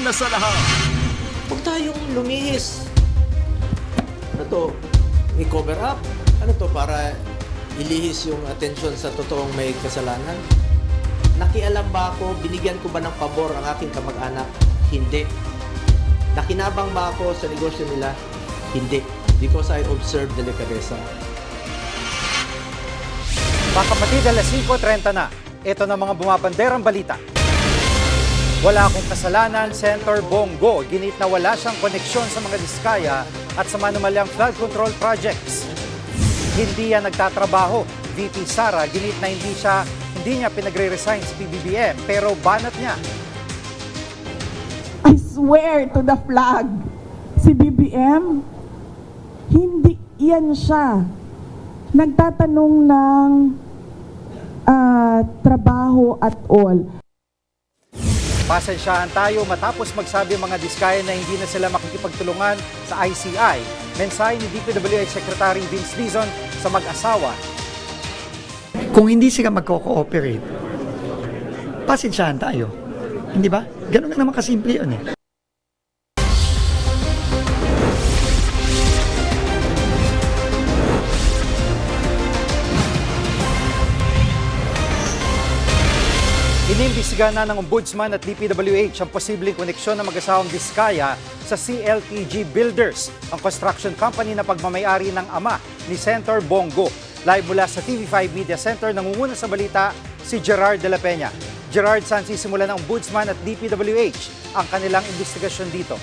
una sa lahat. Huwag tayong lumihis. Ano to? I-cover up? Ano to? Para ilihis yung atensyon sa totoong may kasalanan? Nakialam ba ako? Binigyan ko ba ng pabor ang aking kamag-anak? Hindi. Nakinabang ba ako sa negosyo nila? Hindi. Because I observed delicadeza. Mga kapatid, alas 5:30 na. Ito na mga bumabanderang balita. Wala akong kasalanan, Senator Bongo. Ginit na wala siyang koneksyon sa mga diskaya at sa manumalyang flood control projects. Hindi yan nagtatrabaho. VP Sara, ginit na hindi niya pinagre-resign sa PBBM, pero banat niya. I swear to the flag, si BBM, hindi yan siya nagtatanong ng trabaho at all. Pasensyahan tayo matapos magsabi ang mga diskaya na hindi na sila makikipagtulungan sa ICI. Mensahe ni DPWH Secretary Vince Dizon sa mag-asawa. Kung hindi sila magko-cooperate, pasensyahan tayo. Hindi ba? Ganun lang naman kasimple yun eh. Inimbestigahan na ng Ombudsman at DPWH ang posibleng koneksyon ng mag-asawang Diskaya sa CLTG Builders, ang construction company na pagmamayari ng ama ni Senator Bongo. Live mula sa TV5 Media Center, nangunguna sa balita si Gerard de la Peña. Gerard, saan sisimula ng Ombudsman at DPWH ang kanilang investigasyon dito?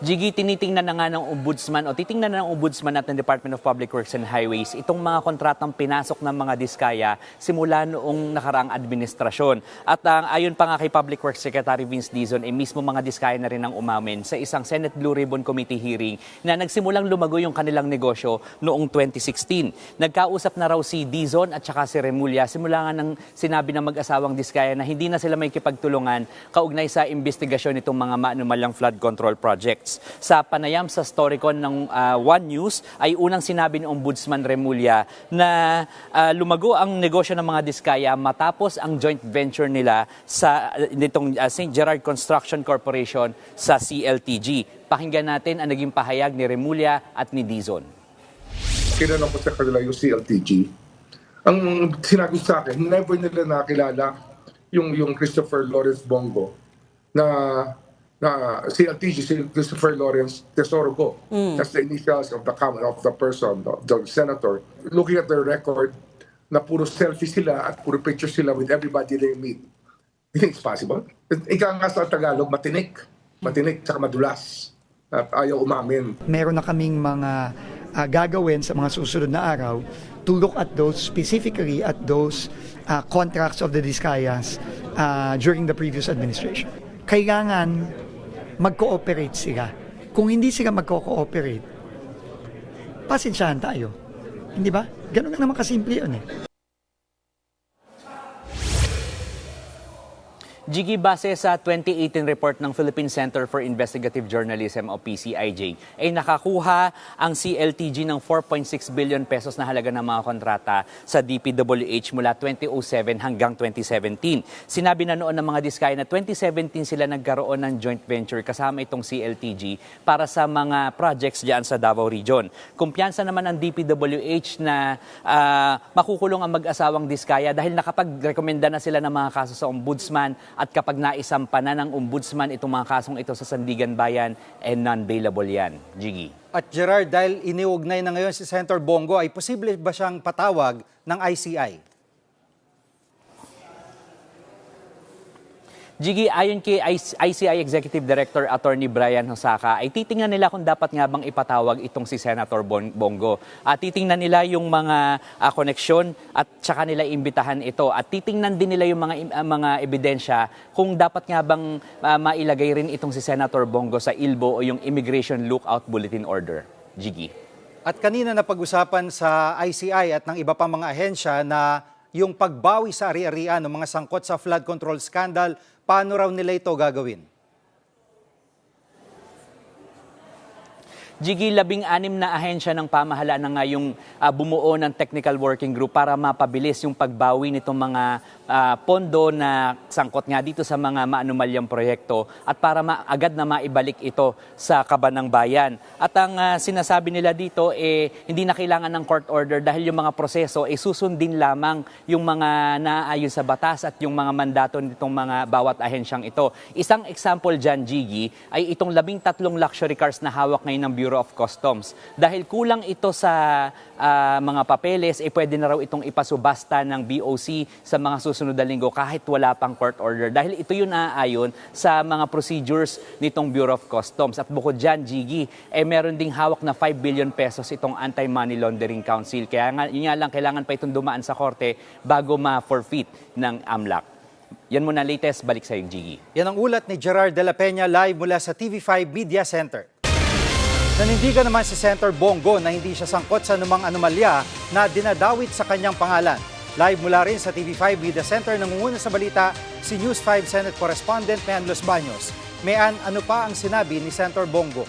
Jiggy, tinitingnan na nga ng Ombudsman o titingnan na ng Ombudsman at ng Department of Public Works and Highways itong mga kontratang pinasok ng mga diskaya simula noong nakaraang administrasyon. At ayon pa nga kay Public Works Secretary Vince Dizon, mismo mga diskaya na rin ang umamin sa isang Senate Blue Ribbon Committee hearing na nagsimulang lumago yung kanilang negosyo noong 2016. Nagkausap na raw si Dizon at saka si Remulla simula nga ng sinabi ng mag-asawang diskaya na hindi na sila may kipagtulungan kaugnay sa investigasyon nitong mga manumalyang flood control projects. Sa panayam sa Storycon ng One News ay unang sinabi ni Ombudsman Remulla na lumago ang negosyo ng mga diskaya matapos ang joint venture nila sa nitong St. Gerard Construction Corporation sa CLTG. Pakinggan natin ang naging pahayag ni Remulla at ni Dizon. Kinanong ko sa kanila yung CLTG. Ang sinabi sa akin, never nila nakilala yung Christopher Lawrence Bongo na CLTG, si Christopher Lawrence Tesoro Go. That's the initials of the person, the senator. Looking at their record, na puro selfie sila at puro picture sila with everybody they meet. You think it's possible? Ika nga sa Tagalog, matinik tsaka madulas. At ayaw umamin. Meron na kaming mga gagawin sa mga susunod na araw to look at those, specifically at those contracts of the Diskayas during the previous administration. Kailangan mag-cooperate sila. Kung hindi sila magko-cooperate, pasensyahan tayo. Hindi ba? Ganun lang naman kasimple yun eh. Jiggy, base sa 2018 report ng Philippine Center for Investigative Journalism o PCIJ, ay nakakuha ang CLTG ng 4.6 billion pesos na halaga ng mga kontrata sa DPWH mula 2007 hanggang 2017. Sinabi na noon ng mga diskaya na 2017 sila nagkaroon ng joint venture kasama itong CLTG para sa mga projects diyan sa Davao Region. Kumpiyansa naman ang DPWH na makukulong ang mag-asawang diskaya dahil nakapag-rekomenda na sila ng mga kaso sa Ombudsman. At kapag naisampa na ng Ombudsman itong mga kasong ito sa Sandigan Bayan, non-bailable yan. Jiggy. At Gerard, dahil iniugnay na ngayon si Senator Bongo, ay posible ba siyang patawag ng ICI? Jiggy, ayon kay ICI Executive Director Attorney Brian Hosaka, ay titingnan nila kung dapat nga bang ipatawag itong si Senator Bongo. At titingnan nila yung mga koneksyon at saka nila imbitahan ito. At titingnan din nila yung mga ebidensya kung dapat nga bang mailagay rin itong si Senator Bongo sa ILBO o yung Immigration Lookout Bulletin Order. Jiggy. At kanina na pag-usapan sa ICI at ng iba pang mga ahensya na yung pagbawi sa ari-arian ng mga sangkot sa flood control scandal, paano raw nila ito gagawin? Jiggy, 16 na ahensya ng pamahalaan na nga yung bumuo ng technical working group para mapabilis yung pagbawi nitong mga pondo na sangkot nga dito sa mga maanumalyang proyekto at para agad na maibalik ito sa kaban ng bayan. At ang sinasabi nila dito, hindi na kailangan ng court order dahil yung mga proseso susundin lamang yung mga naayon sa batas at yung mga mandato nitong mga bawat ahensyang ito. Isang example dyan, Jiggy, ay itong 13 luxury cars na hawak ngayon ng Bureau of Customs. Dahil kulang ito sa mga papeles, pwede na raw itong ipasubasta ng BOC sa mga susunod na linggo kahit wala pang court order. Dahil ito yun naaayon sa mga procedures nitong Bureau of Customs. At bukod dyan, Jiggy, meron ding hawak na 5 billion pesos itong Anti-Money Laundering Council. Kaya nga, yun nga lang, kailangan pa itong dumaan sa korte bago ma-forfeit ng AMLAC. Yan muna latest, balik sa yung Jiggy. Yan ang ulat ni Gerard de la Peña live mula sa TV5 Media Center. Nanindigan naman si Senator Bongo na hindi siya sangkot sa anumang anomalya na dinadawit sa kanyang pangalan. Live mula rin sa TV5 Media Center, nangunguna sa balita si News 5 Senate Correspondent Mean Los Baños. Mean, ano pa ang sinabi ni Senator Bongo?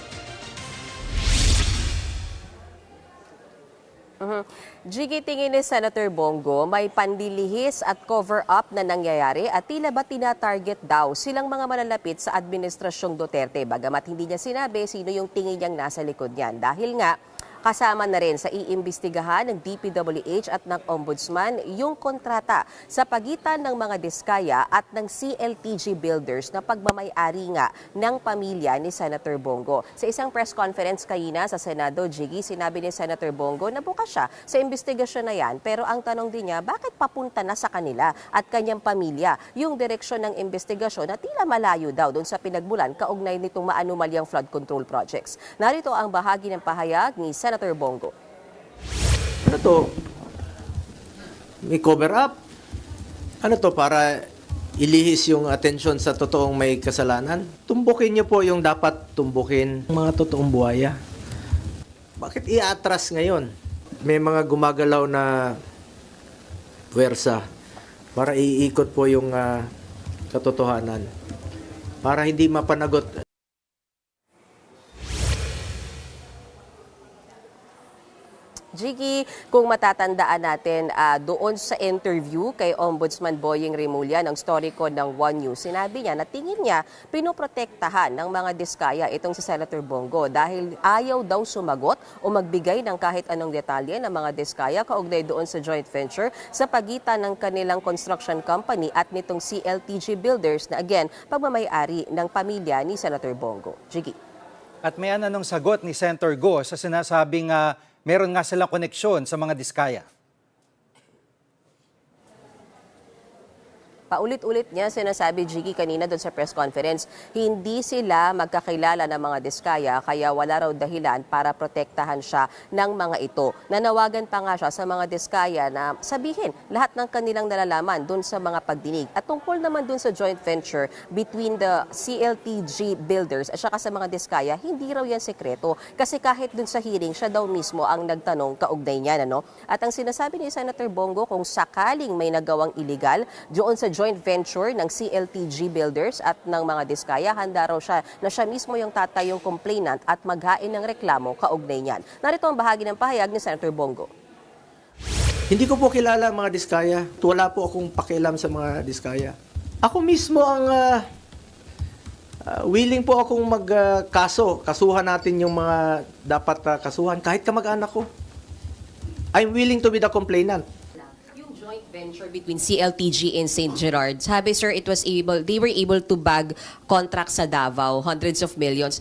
Jiggy, tingin ni Senator Bongo, may pandilihis at cover-up na nangyayari at tila ba tina-target daw silang mga malalapit sa Administrasyong Duterte. Bagamat hindi niya sinabi sino yung tingin niyang nasa likod niyan. Dahil nga, kasama na rin sa iimbestigahan ng DPWH at ng Ombudsman yung kontrata sa pagitan ng mga diskaya at ng CLTG Builders na pagmamay-ari nga ng pamilya ni Senator Bongo. Sa isang press conference kanina sa Senado, Jiggy, sinabi ni Senator Bongo na bukas siya sa imbestigasyon na yan. Pero ang tanong din niya, bakit papunta na sa kanila at kanyang pamilya yung direksyon ng imbestigasyon na tila malayo daw doon sa pinagmulan kaugnay nitong maanumalyang flood control projects. Narito ang bahagi ng pahayag ni Senator Bongo. Ano to? May cover up? Ano to, para ilihis yung atensyon sa totoong may kasalanan? Tumbukin niyo po yung dapat tumbukin, mga totoong buhaya. Bakit i-atras ngayon? May mga gumagalaw na puwersa para iikot po yung katotohanan. Para hindi mapanagot. Jiggy, kung matatandaan natin doon sa interview kay Ombudsman Boying Remulla ng Storycon ng One News, sinabi niya na tingin niya pinoprotektahan ng mga diskaya itong si Senator Bongo dahil ayaw daw sumagot o magbigay ng kahit anong detalye ng mga diskaya kaugnay doon sa joint venture sa pagitan ng kanilang construction company at nitong CLTG Builders na again, pagmamay-ari ng pamilya ni Senator Bongo. Jiggy. At may anong sagot ni Senator Go sa sinasabing meron nga silang koneksyon sa mga diskaya? Paulit-ulit niya sinasabi, Jiggy, kanina doon sa press conference, hindi sila magkakilala ng mga diskaya kaya wala raw dahilan para protektahan siya ng mga ito. Nanawagan pa nga siya sa mga diskaya na sabihin lahat ng kanilang nalalaman doon sa mga pagdinig. At tungkol naman doon sa joint venture between the CLTG Builders at saka sa mga diskaya, hindi raw yan sekreto. Kasi kahit doon sa hearing, siya daw mismo ang nagtanong kaugnay niyan. Ano? At ang sinasabi ni Senator Bongo, kung sakaling may nagawang illegal doon sa joint venture ng CLTG Builders at ng mga diskaya, handa raw siya na siya mismo yung tatayong complainant at maghain ng reklamo kaugnay niyan. Narito ang bahagi ng pahayag ni Senator Bongo. Hindi ko po kilala ang mga diskaya. Wala po akong pakialam sa mga diskaya. Ako mismo ang willing po akong magkaso. Kasuhan natin yung mga dapat kasuhan kahit kamag-anak ko. I'm willing to be the complainant. Joint venture between CLTG and St. Gerard. Sabi, sir, they were able to bag contracts sa Davao, hundreds of millions.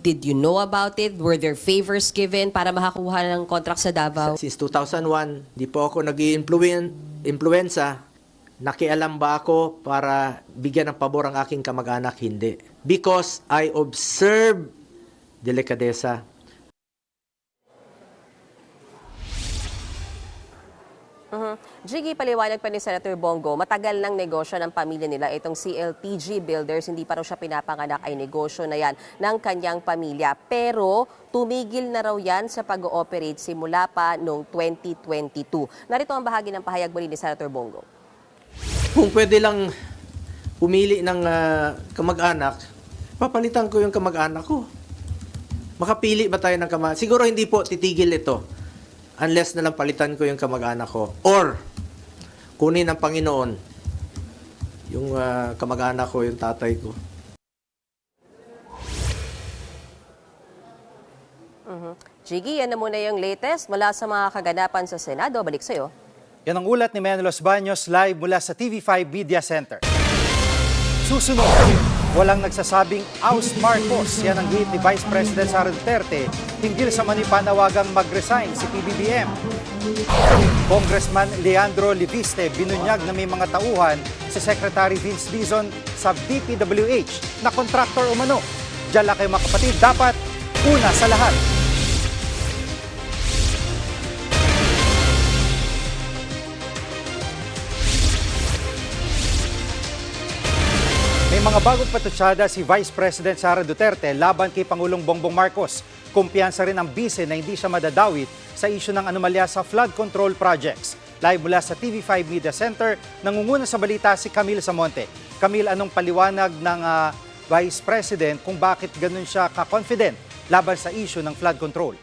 Did you know about it? Were there favors given para makakuha ng contract sa Davao? Since 2001, di po ako nag-influenza. Nakialam ba ako para bigyan ng pabor ang aking kamag-anak? Hindi. Because I observe delikadesa. Jiggy, paliwanag pa ni Senator Bongo, matagal ng negosyo ng pamilya nila itong CLTG Builders. Hindi pa raw siya pinapanganak, ay negosyo na yan ng kanyang pamilya. Pero tumigil na raw yan sa pag-ooperate simula pa noong 2022. Narito ang bahagi ng pahayag muli ni Senator Bongo. Kung pwede lang pumili ng kamag-anak, papalitan ko yung kamag-anak ko. Makapili ba tayo ng kamag-anak? Siguro hindi po titigil ito unless na lang palitan ko yung kamag-anak ko. Or, kunin ng Panginoon yung kamag-anak ko, yung tatay ko. Jiggy, yan na muna yung latest mula sa mga kaganapan sa Senado. Balik sa'yo. Yan ang ulat ni Manuel Los Baños live mula sa TV5 Media Center. Susunod, walang nagsasabing oust Marcos. Yan ang hit ni Vice President Sara Duterte hinggil sa manipanawagang mag-resign si PBBM. Congressman Leandro Liviste binunyag na may mga tauhan si Secretary Vince Dizon sa DPWH na kontraktor umano. Diyan lang kayo mga kapatid, dapat una sa lahat. May mga bagong patutsada si Vice President Sara Duterte laban kay Pangulong Bongbong Marcos. Kumpiyansa rin ang bise na hindi siya madadawit sa isyu ng anomalya sa flood control projects. Live mula sa TV5 Media Center, nangunguna sa balita si Camille Samonte. Camille, anong paliwanag ng Vice President kung bakit ganun siya ka-confident laban sa isyu ng flood control?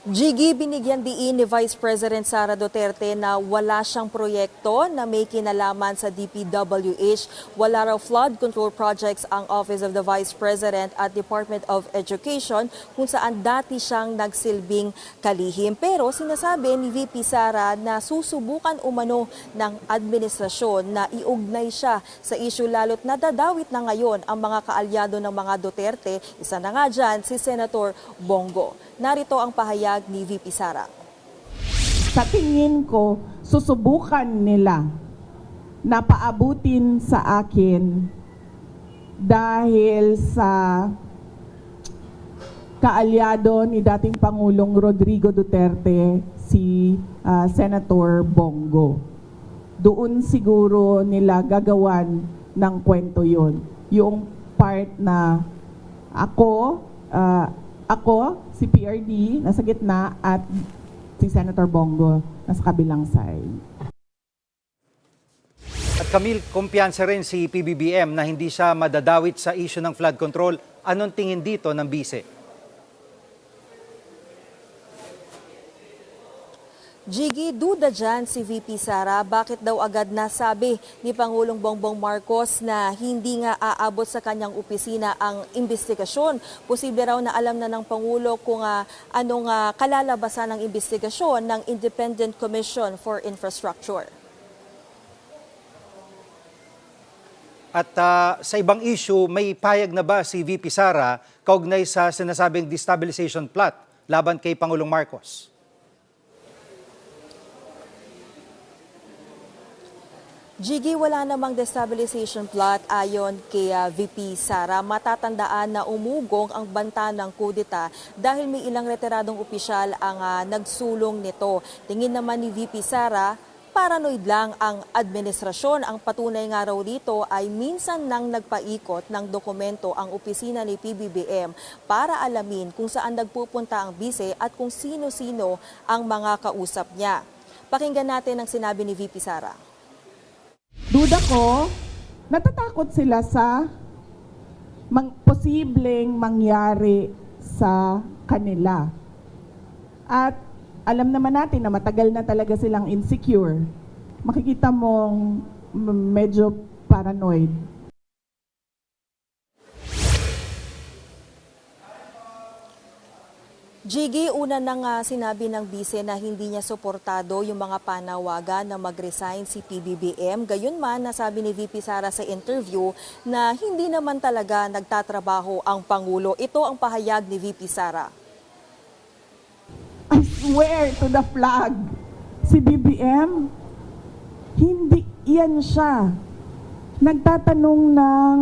Jiggy, binigyan diin ni Vice President Sara Duterte na wala siyang proyekto na may kinalaman sa DPWH. Wala raw flood control projects ang Office of the Vice President at Department of Education kung saan dati siyang nagsilbing kalihim. Pero sinasabi ni VP Sara na susubukan umano ng administrasyon na iugnay siya sa issue lalo't nadadawit na ngayon ang mga kaalyado ng mga Duterte. Isa na nga dyan si Senator Bongo. Narito ang pahayag ni VP Sara. Sa tingin ko, susubukan nila na paabutin sa akin dahil sa kaalyado ni dating Pangulong Rodrigo Duterte, si Senator Bongo. Doon siguro nila gagawan ng kwento yon. Yung part na ako, si PRD, nasa gitna, at si Senator Bongo, nasa kabilang side. At Camille, kumpiyansa rin si PBBM na hindi siya madadawit sa isyu ng flood control. Anong tingin dito ng bise? Jiggy, duda dyan si VP Sara. Bakit daw agad nasabi ni Pangulong Bongbong Marcos na hindi nga aabot sa kanyang opisina ang investigasyon? Posible raw na alam na ng Pangulo kung anong kalalabasan ng investigasyon ng Independent Commission for Infrastructure. At sa ibang issue, may payag na ba si VP Sara kaugnay sa sinasabing destabilization plot laban kay Pangulong Marcos? Jiggy, wala namang destabilization plot ayon kay VP Sara. Matatandaan na umugong ang banta ng kudeta dahil may ilang retiradong opisyal ang nagsulong nito. Tingin naman ni VP Sara, paranoid lang ang administrasyon. Ang patunay nga raw dito ay minsan nang nagpaikot ng dokumento ang opisina ni PBBM para alamin kung saan nagpupunta ang bise at kung sino-sino ang mga kausap niya. Pakinggan natin ang sinabi ni VP Sara. Duda ko, natatakot sila sa posibleng mangyari sa kanila. At alam naman natin na matagal na talaga silang insecure. Makikita mong medyo paranoid. Jiggy, una nang sinabi ng bise na hindi niya suportado yung mga panawagan na mag-resign si PBBM. Gayunman, nasabi ni VP Sara sa interview na hindi naman talaga nagtatrabaho ang Pangulo. Ito ang pahayag ni VP Sara. I swear to the flag, si BBM, hindi yan siya nagtatanong ng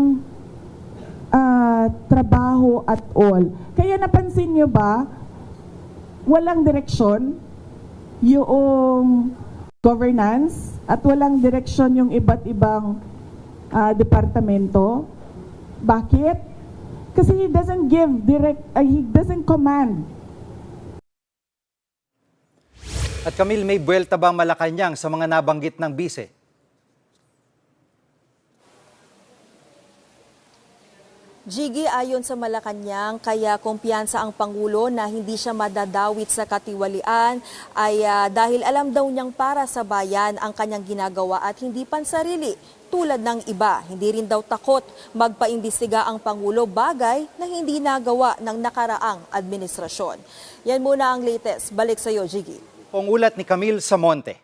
trabaho at all. Kaya napansin niyo ba, walang direksyon yung governance at walang direksyon yung iba't ibang departamento. Bakit? Kasi he doesn't give he doesn't command. At Camille, may buwelta ba ang Malacanang sa mga nabanggit ng bise? Jiggy, ayon sa Malacanang, kaya kumpiyansa ang Pangulo na hindi siya madadawit sa katiwalian ay dahil alam daw niyang para sa bayan ang kanyang ginagawa at hindi pansarili tulad ng iba. Hindi rin daw takot magpaimbestiga ang Pangulo, bagay na hindi nagawa ng nakaraang administrasyon. Yan muna ang latest. Balik sa iyo, Jiggy. Pangulat ni Camille Samonte.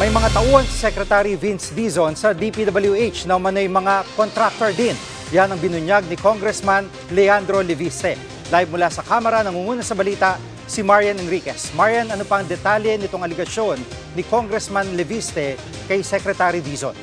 May mga tauhan si Secretary Vince Dizon sa DPWH na umano'y mga contractor din. Yan ang binunyag ni Congressman Leandro Leviste. Live mula sa Kamara, nangunguna sa balita si Marian Enriquez. Marian, ano pang detalye nitong aligasyon ni Congressman Leviste kay Secretary Dizon?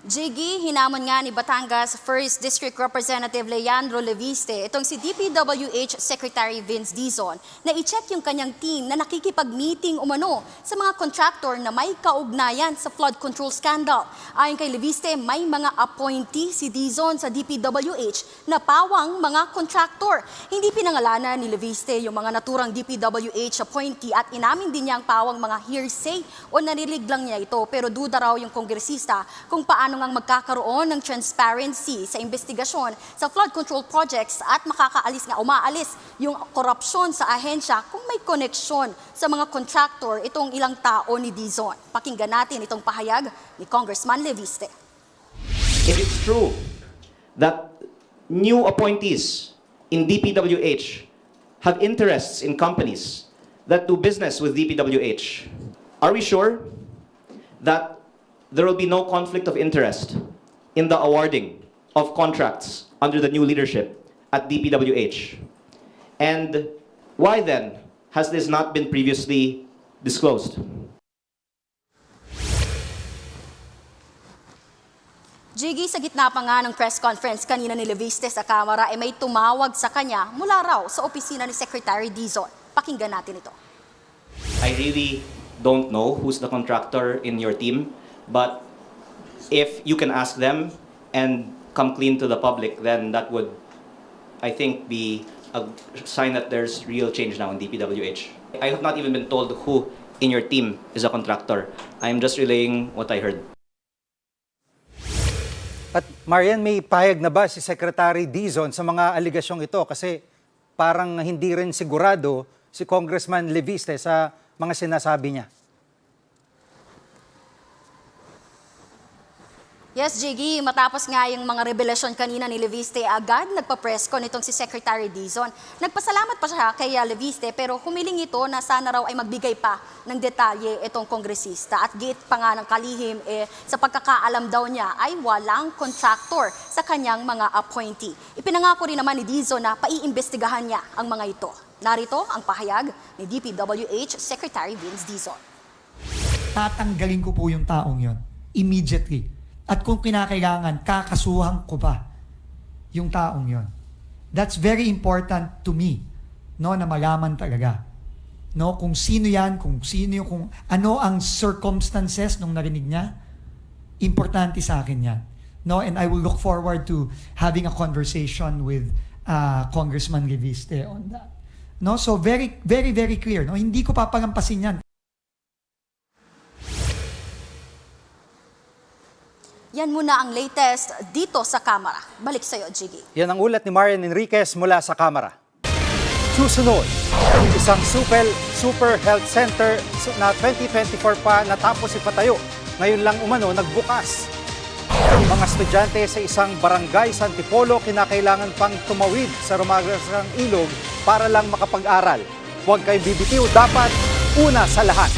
Jiggy, hinamon nga ni Batangas 1st District Representative Leandro Leviste itong si DPWH Secretary Vince Dizon na i-check yung kanyang team na nakikipag-meeting umano sa mga contractor na may kaugnayan sa flood control scandal. Ayon kay Leviste, may mga appointee si Dizon sa DPWH na pawang mga contractor. Hindi pinangalanan ni Leviste yung mga naturang DPWH appointee at inamin din niya ang pawang mga hearsay o narinig lang niya ito, pero duda raw yung kongresista kung paano ngang magkakaroon ng transparency sa investigasyon sa flood control projects at umaalis yung korupsyon sa ahensya kung may koneksyon sa mga contractor itong ilang tao ni Dizon. Pakinggan natin itong pahayag ni Congressman Leviste. If it's true that new appointees in DPWH have interests in companies that do business with DPWH, are we sure that there will be no conflict of interest in the awarding of contracts under the new leadership at DPWH? And why then has this not been previously disclosed? Jiggy, sa gitna pa nga ng press conference kanina ni Leviste sa Kamara, may tumawag sa kanya mula raw sa opisina ni Secretary Dizon. Pakinggan natin ito. I really don't know who's the contractor in your team. But if you can ask them and come clean to the public, then that would, I think, be a sign that there's real change now in DPWH. I have not even been told who in your team is a contractor. I'm just relaying what I heard. At Marian, may pahayag na ba si Secretary Dizon sa mga aligasyong ito? Kasi parang hindi rin sigurado si Congressman Leviste sa mga sinasabi niya. Yes, Jiggy, matapos nga yung mga revelasyon kanina ni Leviste, agad nagpa-press con itong si Secretary Dizon. Nagpasalamat pa siya kay Leviste pero humiling ito na sana raw ay magbigay pa ng detalye itong kongresista. At giit pa nga ng kalihim, sa pagkakaalam daw niya ay walang contractor sa kanyang mga appointee. Ipinangako rin naman ni Dizon na paiimbestigahan niya ang mga ito. Narito ang pahayag ni DPWH Secretary Vince Dizon. Tatanggalin ko po yung taong yon immediately. At kung kinakailangan, kakasuhan ko ba yung taong yon? That's very important to me, no, na malaman talaga. No, kung sino yan, kung ano ang circumstances nung narinig niya, importante sa akin yan. No, and I will look forward to having a conversation with Congressman Leviste on that. No, so very, very, very clear. No, hindi ko papalampasin yan. Yan muna ang latest dito sa Kamara. Balik sa iyo, Jiggy. Yan ang ulat ni Marian Enriquez mula sa Kamara. Susunod, isang super health center na 2024 pa natapos ipatayo. Ngayon lang umano nagbukas. Mga estudyante sa isang barangay sa Antipolo kinakailangan pang tumawid sa rumagasang ilog para lang makapag-aral. Huwag kayong bibitiw, dapat una sa lahat.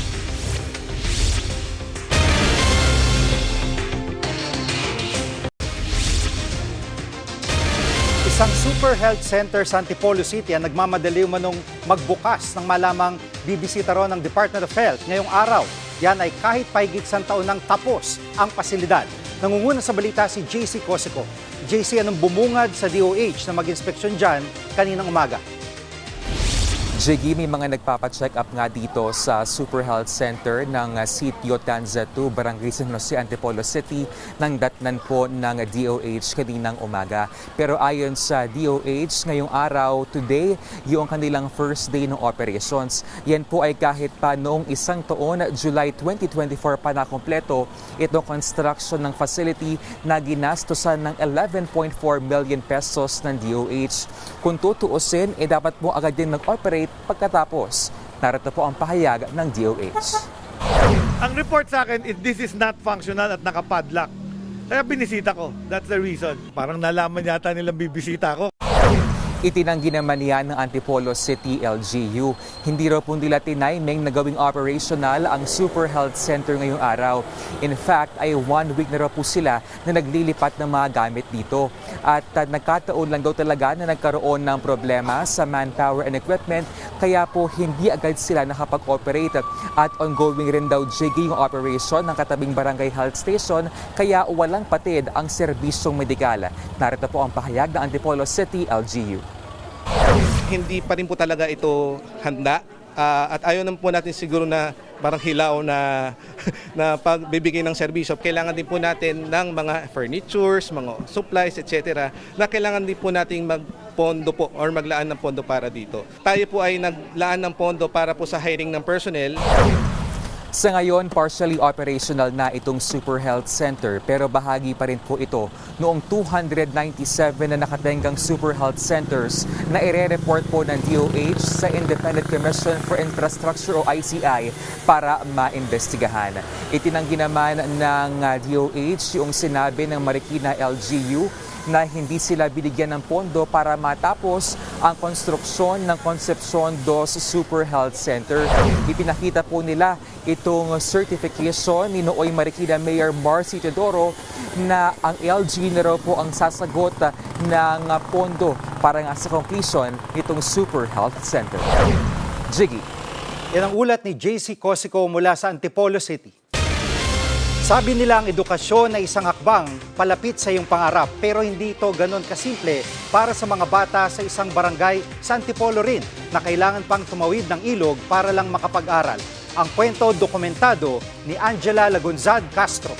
Isang super health center sa Antipolo City ang nagmamadali umanong magbukas ng malamang bibisita ron ng Department of Health ngayong araw. Yan ay kahit pahigit isang taon nang tapos ang pasilidad. Nangunguna sa balita si JC Cosico. JC, anong bumungad sa DOH na mag-inspeksyon dyan kaninang umaga? Jiggy, may mga nagpapacheck up nga dito sa Super Health Center ng Sitio Tanza 2, Barangay San Jose, Antipolo City, nang datnan po ng DOH kaninang umaga. Pero ayon sa DOH, ngayong araw, today, yung kanilang first day ng operations. Yan po ay kahit pa noong isang taon, July 2024 pa na kompleto, itong construction ng facility na ginastosan ng 11.4 million pesos ng DOH. Kung tutuusin, dapat mo agad din mag-operate pagkatapos. Narito po ang pahayag ng DOH. Ang report sa akin is this is not functional at nakapadlock. Kaya binisita ko. That's the reason. Parang nalaman yata nilang bibisita ko. Itinanggi naman yan ng Antipolo City LGU. Hindi raw po nila tinayming na gawing operational ang Super Health Center ngayong araw. In fact, ay 1 week na raw po sila na naglilipat ng mga gamit dito. At nagkataon lang daw talaga na nagkaroon ng problema sa manpower and equipment, kaya po hindi agad sila nakapag-operate. At ongoing rin daw, Jiggy, yung operation ng katabing barangay health station, kaya walang patid ang serbisyong medikal. Narito po ang pahayag ng Antipolo City LGU. Hindi pa rin po talaga ito handa at ayaw naman po natin siguro na parang hilaw na pagbibigay ng serbisyo. Kailangan din po natin ng mga furnitures, mga supplies, etc. na kailangan din po nating magpondo po or maglaan ng pondo para dito. Tayo po ay naglaan ng pondo para po sa hiring ng personnel. Sa ngayon, partially operational na itong Super Health Center, pero bahagi pa rin po ito noong 297 na nakatenggang Super Health Centers na ire-report po ng DOH sa Independent Commission for Infrastructure o ICI para maimbestigahan. Itinanggi naman ng DOH yung sinabi ng Marikina LGU na hindi sila binigyan ng pondo para matapos ang konstruksyon ng Concepcion 2 Super Health Center. Ipinakita po nila itong certification ni Nooy Marikina Mayor Marcy Teodoro na ang LG na raw po ang sasagot ng pondo para nga sa completion nitong Super Health Center. Jiggy. Yan ang ulat ni JC Cosico mula sa Antipolo City. Sabi nila ang edukasyon ay isang hakbang palapit sa iyong pangarap, pero hindi ito ganon kasimple para sa mga bata sa isang barangay sa Antipolo rin na kailangan pang tumawid ng ilog para lang makapag-aral. Ang kwento dokumentado ni Angela Lagunzad Castro.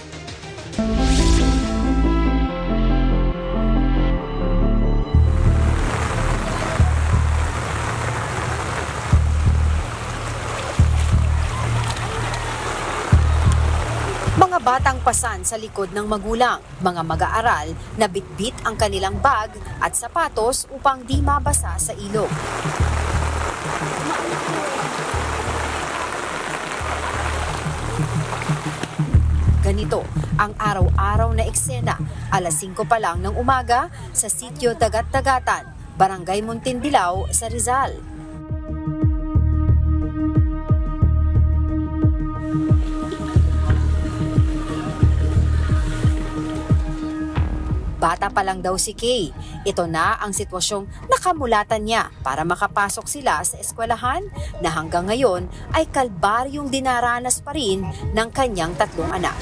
Mga batang pasan sa likod ng magulang, mga mag-aaral na bitbit ang kanilang bag at sapatos upang di mabasa sa ilog. Ganito ang araw-araw na eksena, alas 5 pa lang ng umaga sa Sitio Dagat-Dagatan, Barangay Muntindilaw sa Rizal. Bata pa lang daw si Kay. Ito na ang sitwasyong nakamulatan niya para makapasok sila sa eskwelahan na hanggang ngayon ay kalbaryong dinaranas pa rin ng kanyang 3 anak.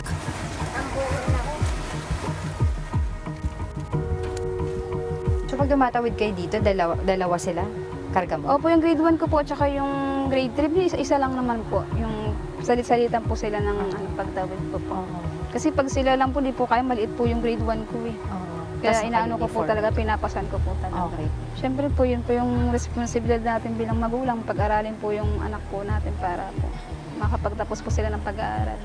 So pag tumatawid kayo dito, dalawa sila? Karga mo? Opo, yung grade 1 ko po at saka yung grade 3, isa lang naman po. Yung salit-salitan po sila ng pagtawid ko po. Kasi pag sila lang po, di po kaya, maliit po yung grade 1 ko eh. Kaya inaano ko po talaga, pinapasan ko po talaga. Okay. Siyempre po, yun po yung responsibilidad natin bilang magulang, pag-aralin po yung anak po natin para po makapagtapos po sila ng pag-aaral.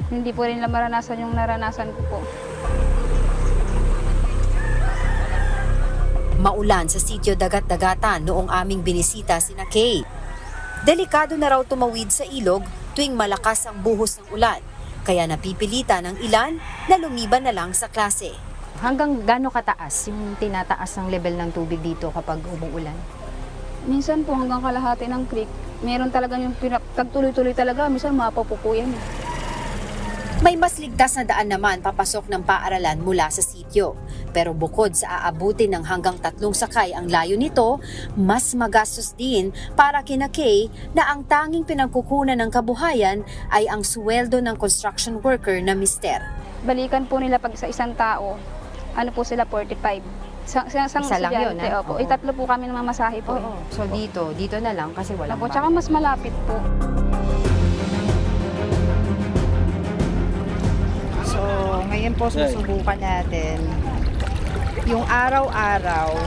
Hindi po rin nila maranasan yung naranasan ko po. Maulan sa Sitio Dagat-Dagatan noong aming binisita sina Kay. Delikado na raw tumawid sa ilog tuwing malakas ang buhos ng ulan, kaya napipilitan ng ilan na lumiban na lang sa klase. Hanggang gaano kataas yung tinataas ng level ng tubig dito kapag umuulan? Minsan po hanggang kalahati ng creek. Meron talaga yung pagtuloy-tuloy talaga, minsan mapapupo yan. May mas ligtas na daan naman papasok ng paaralan mula sa sitio. Pero bukod sa aabutin ng hanggang 3 sakay ang layo nito, mas magastos din para kina Kay na ang tanging pinagkukunan ng kabuhayan ay ang sweldo ng construction worker na mister. Balikan po nila pag sa isang tao, ano po sila 45. Isang Isa lang yun, estudyante, opo. Oo. Tatlo po kami namamasahe po. Oo. So dito na lang kasi walang Opo, tsaka mas malapit po. So, ngayon po susubukan natin yung araw-araw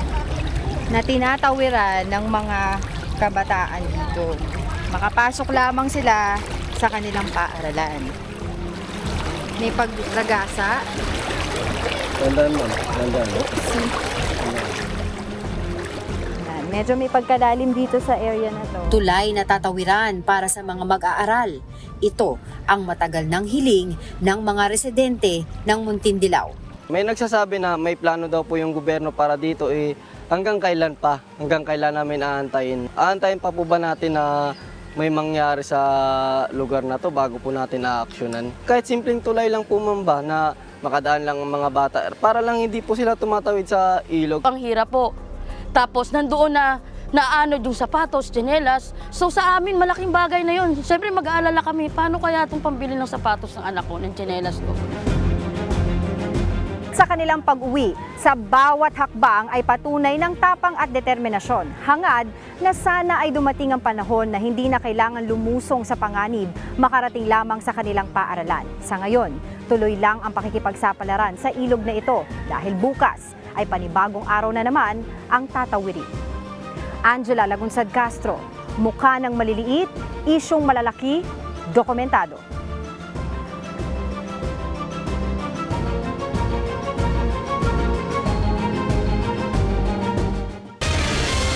na tinatawiran ng mga kabataan dito. Makapasok lamang sila sa kanilang paaralan. May pagragasa. Medyo may pagkalalim dito sa area na to. Tulay na tatawiran para sa mga mag-aaral. Ito ang matagal ng hiling ng mga residente ng Muntindilaw. May nagsasabi na may plano daw po yung gobyerno para dito hanggang kailan pa? Hanggang kailan namin aantayin? Aantayin pa po ba natin na may mangyari sa lugar na to bago po natin na-actionan? Kahit simpleng tulay lang po mamba na makadaan lang ang mga bata para lang hindi po sila tumatawid sa ilog. Ang hirap po. Tapos nandoon na naano yung sapatos, tsinelas. So sa amin malaking bagay na yun. Siyempre mag-aalala kami, paano kaya itong pambili ng sapatos ng anak ko, ng tsinelas ko? Sa kanilang pag-uwi, sa bawat hakbang ay patunay ng tapang at determinasyon. Hangad na sana ay dumating ang panahon na hindi na kailangan lumusong sa panganib, makarating lamang sa kanilang paaralan. Sa ngayon, tuloy lang ang pakikipagsapalaran sa ilog na ito dahil bukas ay panibagong araw na naman ang tatawirin. Angela Lagunsad Castro, mukha ng maliliit, isyong malalaki, dokumentado.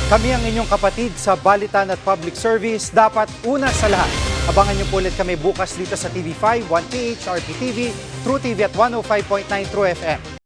Kami ang inyong kapatid sa Balitan at Public Service. Dapat una sa lahat. Abangan niyo po ulit kami bukas dito sa TV5, 1PH, RPTV, True TV at 105.9 True FM.